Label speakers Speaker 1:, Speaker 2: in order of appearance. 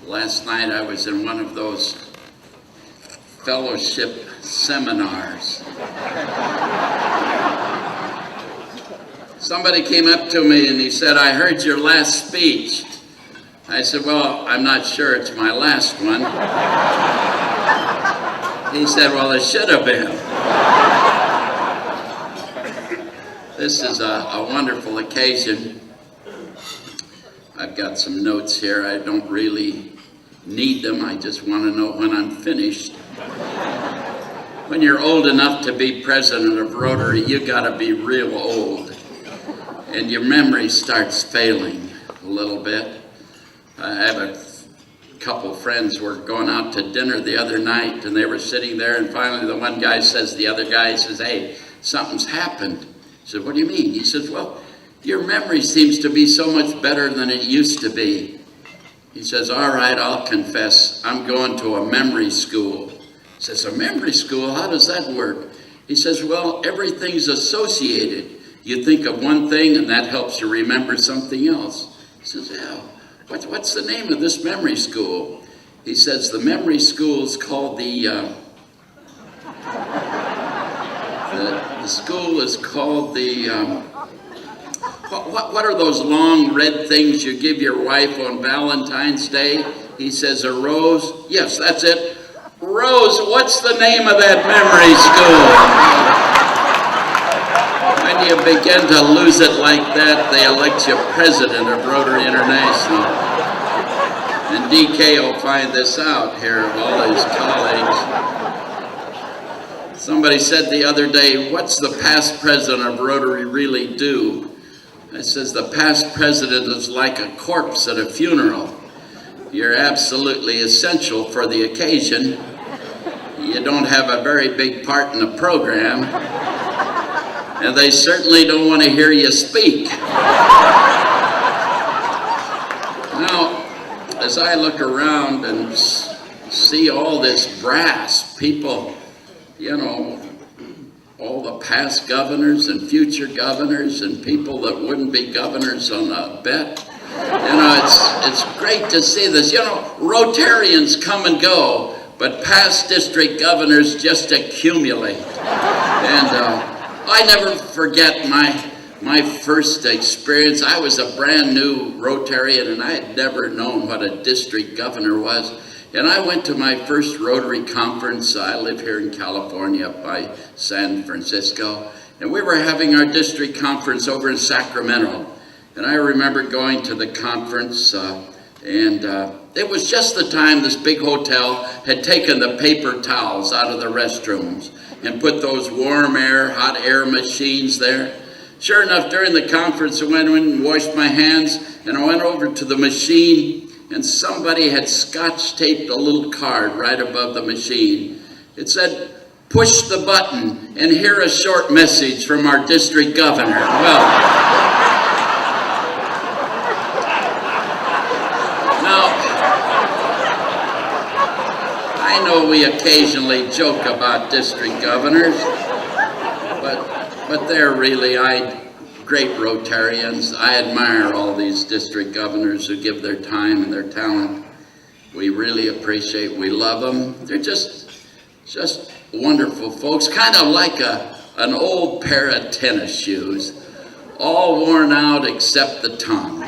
Speaker 1: Last night I was in one of those fellowship seminars. Somebody came up to me and he said, "I heard your last speech." I said, "Well, I'm not sure it's my last one." He said, "Well, it should have been." This is a wonderful occasion. I've got some notes here. I don't really need them. I just want to know when I'm finished. When you're old enough to be president of Rotary, you got to be real old. And your memory starts failing a little bit. I have a couple friends were going out to dinner the other night, and they were sitting there, and finally the one guy says to the other guy, he says, "Hey, something's happened." He said, "What do you mean?" He says, "Well, your memory seems to be so much better than it used to be." He says, "All right, I'll confess, I'm going to a memory school." He says, "A memory school? How does that work?" He says, "Well, everything's associated. You think of one thing and that helps you remember something else." He says, "Yeah, what's the name of this memory school?" He says, "The memory school is called the school is called the, what are those long red things you give your wife on Valentine's Day?" He says, "A rose?" "Yes, that's it. Rose, what's the name of that memory school?" When you begin to lose it like that, they elect you president of Rotary International. And DK will find this out here of all his colleagues. Somebody said the other day, "What's the past president of Rotary really do?" I says, "The past president is like a corpse at a funeral. You're absolutely essential for the occasion. You don't have a very big part in the program, and they certainly don't want to hear you speak." Now, as I look around and see all this brass, people, you know, all the past governors and future governors and people that wouldn't be governors on a bet. You know, it's great to see this. You know, Rotarians come and go, but past district governors just accumulate. And I never forget my first experience. I was a brand new Rotarian and I had never known what a district governor was. And I went to my first Rotary conference. I live here in California up by San Francisco. And we were having our district conference over in Sacramento. And I remember going to the conference and it was just the time this big hotel had taken the paper towels out of the restrooms and put those warm air, hot air machines there. Sure enough, during the conference, I went in and washed my hands, and I went over to the machine, and somebody had scotch taped a little card right above the machine. It said, "Push the button and hear a short message from our district governor." Well, now, I know we occasionally joke about district governors, but they're really great Rotarians. I admire all these district governors who give their time and their talent. We really appreciate, we love them. They're just wonderful folks, kind of like an old pair of tennis shoes, all worn out except the tongue.